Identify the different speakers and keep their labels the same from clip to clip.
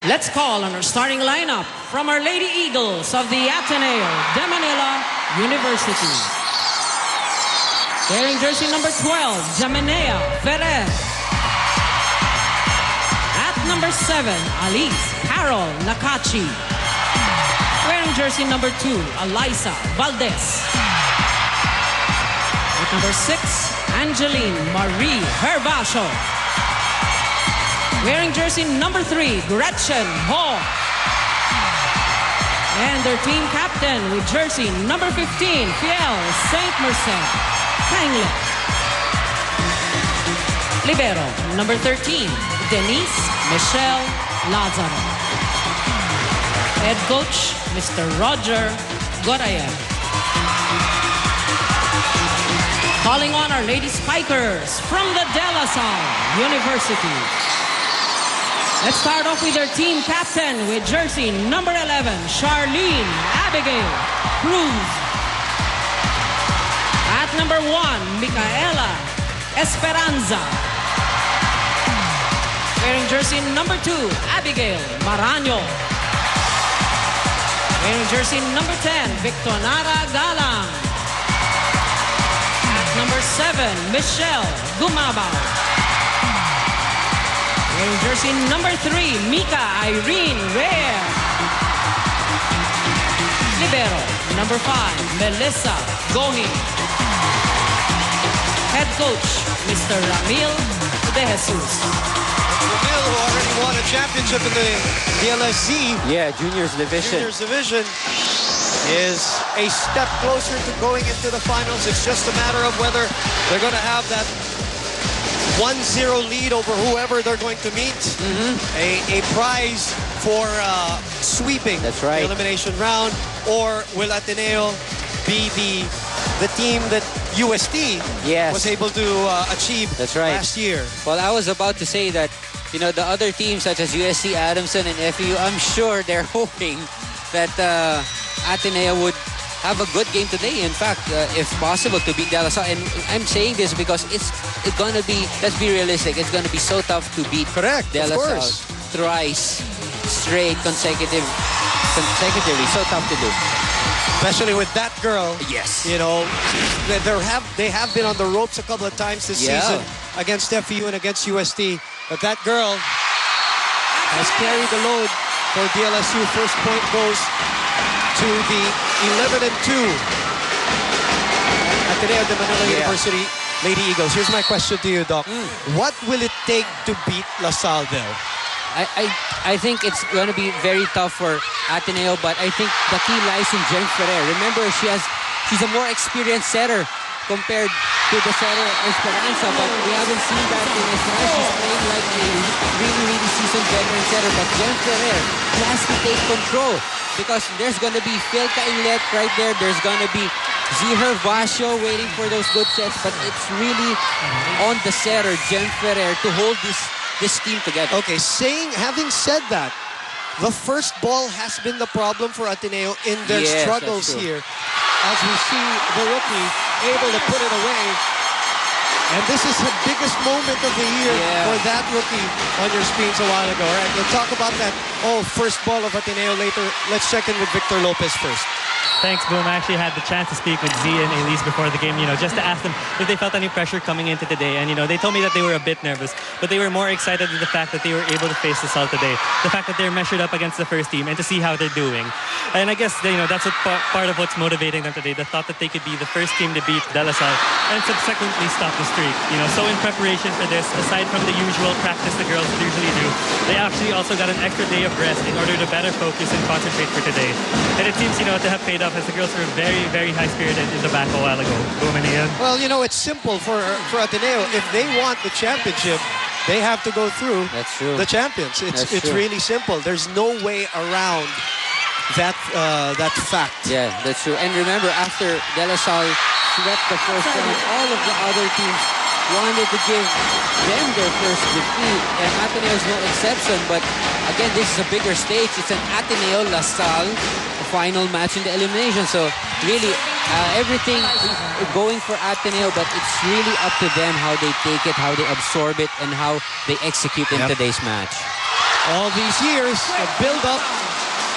Speaker 1: Let's call on our starting lineup from our Lady Eagles of the Ateneo de Manila University. Wearing jersey number 12, Jaminea Ferrer. At number 7, Alice Carol Nakachi. Wearing jersey number 2, Eliza Valdez. At number 6, Angeline Marie Herbacio. Wearing jersey number 3, Gretchen Ho. And their team captain with jersey number 15, Fiel Saint Merced Tangle. Libero number 13, Denise Michelle Lazaro. Head coach, Mr. Roger Gorayev. Calling on our Lady Spikers from the De La Salle University. Let's start off with our team captain with jersey number 11, Charlene Abigail Cruz. At number 1, Micaela Esperanza. Wearing jersey number 2, Abigail Maraño. Wearing jersey number 10, Victonara Galang. At number 7, Michelle Gumabao. Wearing jersey number 3, Mika Irene Rare. Libero number 5, Melissa Gohi. Head coach, Mr. Ramil De Jesus.
Speaker 2: Ramil, who already won a championship in the DLSU.
Speaker 3: Yeah, juniors division.
Speaker 2: Juniors division is a step closer to going into the finals. It's just a matter of whether they're going to have that 1-0 lead over whoever they're going to meet. A prize for sweeping
Speaker 3: That's right.
Speaker 2: the elimination round, or will Ateneo be the team that UST was able to achieve
Speaker 3: That's right.
Speaker 2: last year?
Speaker 3: Well, I was about to say that, you know, the other teams such as USC, Adamson, and FEU, I'm sure they're hoping that Ateneo would have a good game today. In fact, if possible, to beat De La Salle. And I'm saying this because it's going to be, let's be realistic, it's going to be so tough to beat
Speaker 2: Correct,
Speaker 3: De La Salle thrice straight consecutively. So tough to do.
Speaker 2: Especially with that girl.
Speaker 3: Yes.
Speaker 2: You know, they have been on the ropes a couple of times this season against FEU and against UST. But that girl has carried the load for DLSU. First point goes to the 11-2 Ateneo de Manila University Lady Eagles. Here's my question to you, Doc. What will it take to beat La Salle there?
Speaker 3: I think it's going to be very tough for Ateneo, but I think the key lies in Jen Ferrer. Remember, she's a more experienced setter compared to the setter Esperanza, but we haven't seen that in Esperanza. She's playing like a really seasoned veteran setter, but Jen Ferrer has to take control because there's going to be Phil Caillet right there. There's going to be Ziher Vasio waiting for those good sets, but it's really on the setter, Jen Ferrer, to hold this team together.
Speaker 2: Okay, having said that, the first ball has been the problem for Ateneo in their struggles here. As we see the rookie able to put it away. And this is the biggest moment of the year for that rookie on your screens a while ago. All right, we'll talk about that first ball of Ateneo later. Let's check in with Victor Lopez first.
Speaker 4: Thanks, Boom. I actually had the chance to speak with Z and Elise before the game, you know, just to ask them if they felt any pressure coming into today. And, you know, they told me that they were a bit nervous, but they were more excited with the fact that they were able to face the Salle today. The fact that they're measured up against the first team and to see how they're doing. And I guess, you know, that's what part of what's motivating them today, the thought that they could be the first team to beat De La Salle and subsequently stop the streak. You know, so in preparation for this, aside from the usual practice the girls usually do, they actually also got an extra day of rest in order to better focus and concentrate for today. And it seems, you know, to have paid off as the girls were very high-spirited in the back a while ago. Boom and Ian.
Speaker 2: Well, you know, it's simple for Ateneo. If they want the championship, they have to go through the champions. It's really simple. There's no way around that fact.
Speaker 3: Yeah, that's true. And remember, after De La Salle swept the first round, all of the other teams wanted to give them their first defeat, and Ateneo is no exception. But again, this is a bigger stage. It's an Ateneo-La Salle final match in the elimination. So really, everything going for Ateneo, but it's really up to them how they take it, how they absorb it, and how they execute in today's match.
Speaker 2: All these years, the build-up.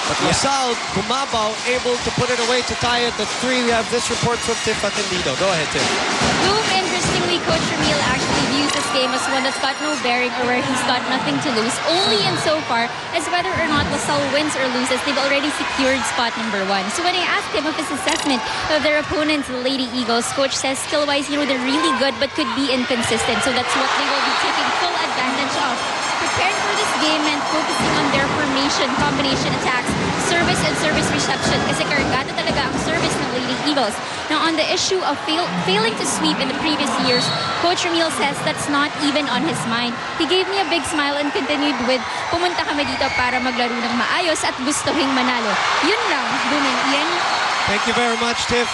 Speaker 2: But LaSalle, Gumabaw, able to put it away to tie it at 3. We have this report from Tiff Atendido. Go ahead, Tiff.
Speaker 5: Boom, interestingly, Coach Ramil actually views this game as one that's got no bearing or where he's got nothing to lose. Only insofar as whether or not LaSalle wins or loses, they've already secured spot number 1. So when I asked him of his assessment of their opponents, the Lady Eagles, Coach says skill-wise, they're really good but could be inconsistent. So that's what they will be taking full advantage of. Preparing for this game and focusing on their formation, combination attacks, service and service reception kasi kargada talaga ang service ng Lady Eagles. Now on the issue of failing to sweep in the previous years, Coach Ramil says that's not even on his mind. He gave me a big smile and continued with, pumunta kami dito para maglaro ng maayos at gustuhin manalo. Yun lang, Boom and Ian.
Speaker 2: Thank you very much, Tiff.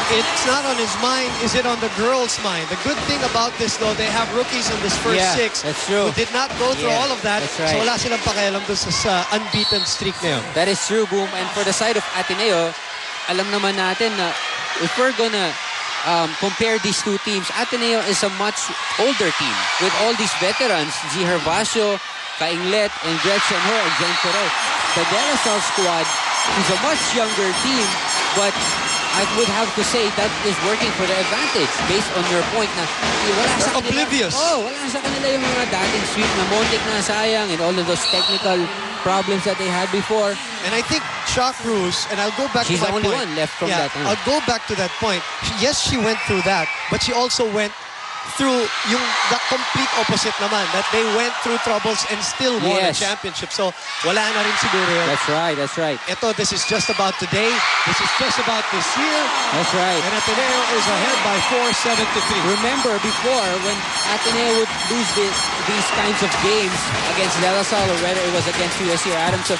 Speaker 2: It's not on his mind, is it on the girls' mind? The good thing about this, though, they have rookies in this first 6
Speaker 3: that's true.
Speaker 2: who did not go through all of that.
Speaker 3: That's right.
Speaker 2: So wala silang pakialam doon sa unbeaten streak na yun.
Speaker 3: That is true, Boom. And for the side of Ateneo, alam naman natin na if we're gonna compare these two teams, Ateneo is a much older team with all these veterans, Z. Hervasio, Kainglet, and Gretchen Ho, and Jen Ferrer. The De La Salle squad is a much younger team, but I would have to say that is working for the advantage based on your point na wala sa kanila.
Speaker 2: Oblivious.
Speaker 3: Wala sa kanila yung mga dating sweep na Montic na sayang and all of those technical problems that they had before.
Speaker 2: And I think Shaw Cruz, and I'll go back
Speaker 3: She's
Speaker 2: to my
Speaker 3: the only
Speaker 2: point.
Speaker 3: one left from that.
Speaker 2: I'll go back to that point. Yes, she went through that, but she also went through the complete opposite naman, that they went through troubles and still won a championship. So, wala na rin siguro yun.
Speaker 3: That's right, that's right.
Speaker 2: Ito, this is just about today. This is just about this year.
Speaker 3: That's right.
Speaker 2: And Ateneo is ahead by 4-7 to 3.
Speaker 3: Remember before when Ateneo would lose these kinds of games against De La Salle or whether it was against USC or Adams, they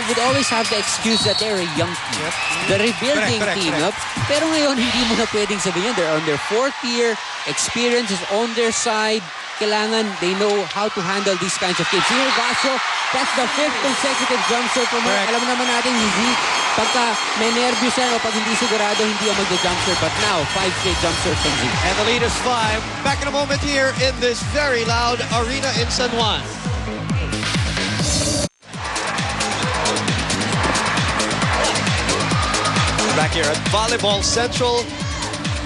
Speaker 3: would always have the excuse that they're a young team.
Speaker 2: Yep.
Speaker 3: The rebuilding team.
Speaker 2: Correct.
Speaker 3: Pero ngayon, hindi mo na pwedeng sabihin. They're on their 4th year. Experience is on their side. Kailangan, they know how to handle these kinds of games. Here, Vasco, that's the 5th consecutive jump shot from her. Alam naman natin, hindi. Pagka may nervyos yan o pag hindi sigurado, hindi yung magda-jump shot. But now, 5 straight jump shots from Z.
Speaker 2: And the lead is 5. Back in a moment here in this very loud arena in San Juan. Back here at Volleyball Central.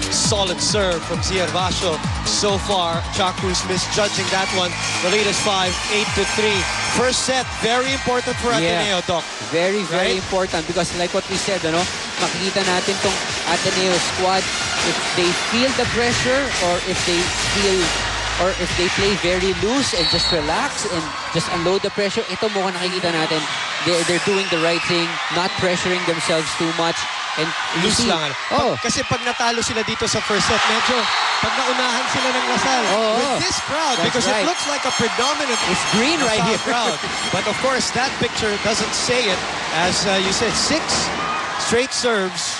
Speaker 2: Solid serve from Zia Hervasio. So far, Cruz misjudging that one. The lead is 5, 8-3. First set, very important for Ateneo, Doc.
Speaker 3: Very important because like what we said, makikita natin tong Ateneo squad, if they feel the pressure or if they play very loose and just relax and just unload the pressure, ito mukhang nakikita natin. They're doing the right thing, not pressuring themselves too much. And
Speaker 2: loose lang. Kasi pag natalo sila dito sa first set, medyo pag naunahan sila ng LaSalle with this crowd, because it looks like a predominant
Speaker 3: it's green right here
Speaker 2: crowd. But of course, that picture doesn't say it. As you said, 6 straight serves.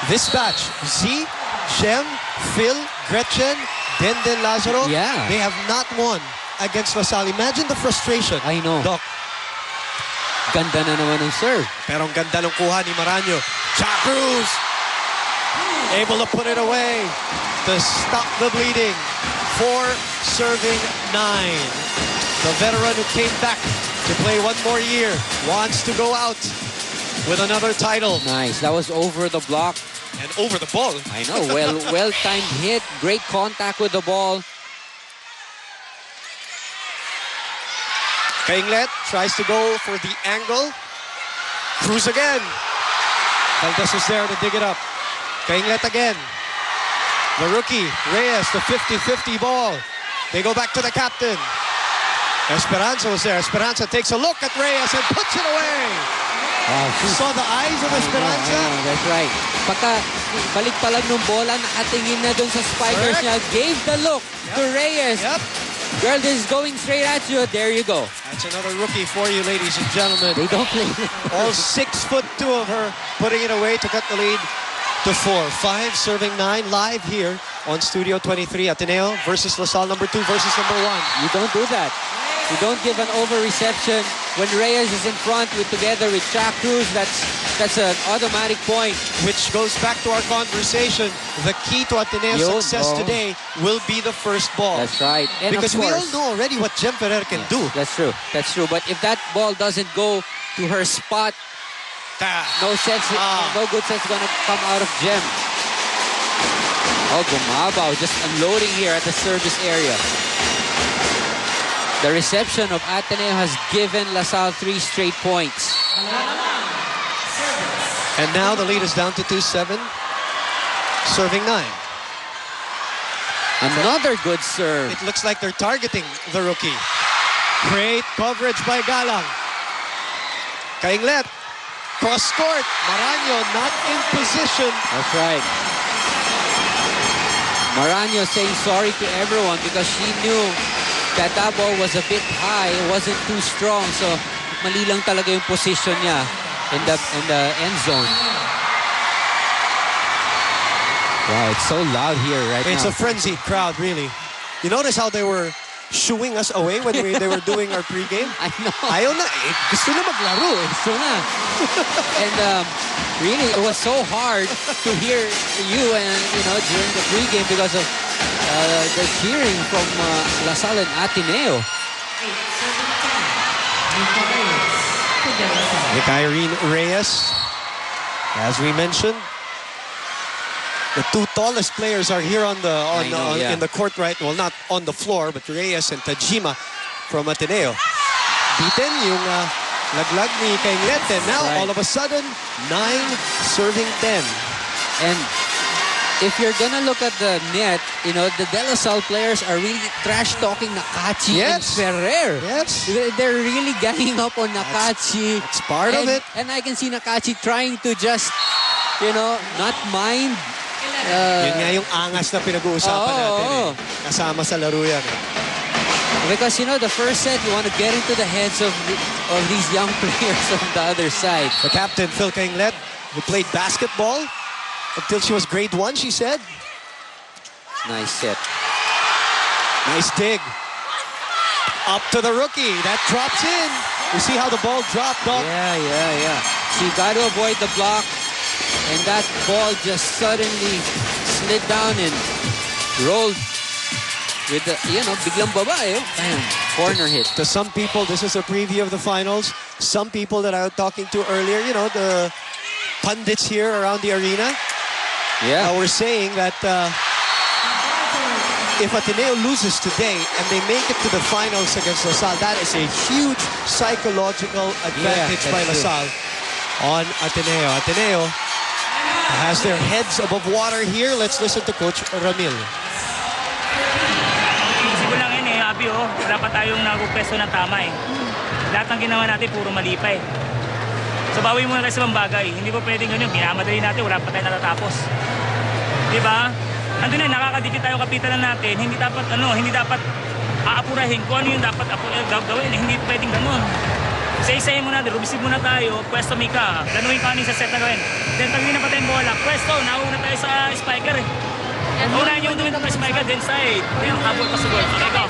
Speaker 2: This batch, Z, Shem, Phil, Gretchen, Denden Lazaro, they have not won against LaSalle. Imagine the frustration.
Speaker 3: I know.
Speaker 2: Doc.
Speaker 3: Ganda na naman ng serve.
Speaker 2: Pero ang ganda ng kuha ni Maranyo. Cruz able to put it away to stop the bleeding. 4-9. The veteran who came back to play one more year wants to go out with another title.
Speaker 3: Nice. That was over the block.
Speaker 2: And over the ball.
Speaker 3: I know. Well-timed hit. Great contact with the ball.
Speaker 2: Kainglet tries to go for the angle. Cruz again. Valdez was there to dig it up. Kainglet again. The rookie, Reyes, the 50-50 ball. They go back to the captain. Esperanza was there. Esperanza takes a look at Reyes and puts it away. You saw the eyes of Esperanza?
Speaker 3: I know, that's right. Pagka balik pa lang nung bola, nakatingin na dun sa spikers niya. Gave the look to Reyes. Girl, this is going straight at you. There you go.
Speaker 2: That's another rookie for you, ladies and gentlemen.
Speaker 3: They don't play.
Speaker 2: All 6'2" of her, putting it away to cut the lead to 4. 5 serving 9 live here on Studio 23. Ateneo versus LaSalle number 2 versus number 1.
Speaker 3: You don't do that. You don't give an over reception. When Reyes is in front together with Shaq Cruz, that's an automatic point.
Speaker 2: Which goes back to our conversation. The key to Ateneo's
Speaker 3: Yun,
Speaker 2: success today will be the first ball.
Speaker 3: That's right. And
Speaker 2: Because
Speaker 3: of
Speaker 2: we all
Speaker 3: course,
Speaker 2: know already what Jem Ferrer can do.
Speaker 3: That's true. That's true. But if that ball doesn't go to her spot, no sense, no good sense gonna come out of Jem. Oh, Gumabaw just unloading here at the service area. The reception of Ateneo has given LaSalle 3 straight points.
Speaker 2: And now the lead is down to 2-7. Serving 9.
Speaker 3: Another good serve.
Speaker 2: It looks like they're targeting the rookie. Great coverage by Galang. Kainglet. Cross court. Maranyo not in position.
Speaker 3: That's right. Maranyo saying sorry to everyone because she knew that ball was a bit high. It wasn't too strong. So mali lang talaga yung position niya in the end zone. Wow, it's so loud here right now.
Speaker 2: It's a frenzied crowd, really. You notice how they were shooing us away when they were doing our pregame?
Speaker 3: I know.
Speaker 2: Ayaw na. Gusto na maglaro eh.
Speaker 3: Gusto na. And really, it was so hard to hear you and during the pregame because of the cheering from LaSalle and Ateneo.
Speaker 2: With Irene Reyes, as we mentioned, the two tallest players are here in the court right. Well, not on the floor, but Reyes and Tajima from Ateneo. Beaten yung laglag ni Kainglet. And now, all of a sudden, 9 serving 10.
Speaker 3: And if you're gonna look at the net, the De La Salle players are really trash-talking Nakachi and Ferrer.
Speaker 2: Yes.
Speaker 3: They're really ganging up on Nakachi.
Speaker 2: It's part of it.
Speaker 3: And I can see Nakachi trying to just, not mind.
Speaker 2: Yun nga yung angas na pinag-uusapan natin eh. Kasama sa laro yan eh.
Speaker 3: Because, the first set, you want to get into the heads of these young players on the other side.
Speaker 2: The captain, Phil Kainglet, who played basketball until she was grade 1, she said.
Speaker 3: Nice set.
Speaker 2: Nice dig. Up to the rookie. That drops in. You see how the ball dropped off?
Speaker 3: Yeah. She got to avoid the block. And that ball just suddenly slid down and rolled with the, biglang babae. Bam, corner hit.
Speaker 2: To some people, this is a preview of the finals. Some people that I was talking to earlier, the pundits here around the arena, were saying that if Ateneo loses today and they make it to the finals against LaSalle, that is a huge psychological advantage by LaSalle on Ateneo. Ateneo has their heads above water here. Let's listen to Coach Ramil.
Speaker 6: Siguro lang yun eh, Abi, wala pa tayong nagpupesto na tama eh. Lahat ng ginawa natin puro mali pa eh. So bawi muna tayo sa mga bagay. Hindi po pwedeng ganyan, minamadali natin, wala pa tayo natatapos. Diba? Andun na, nakakadikit tayo kapitalan natin. Hindi dapat aapurahin kung ano yung dapat gawin. Hindi pwedeng ganun. Isa-isahin muna, receive muna tayo, pwesto may ka. Ganuhin ka sa set na gawin. Then pag hindi na pa tayong bola, pwesto, nauna tayo sa spiker eh. Unahin yung dumit pa spiker, then side. Then habol pa sa goal. Okay, go.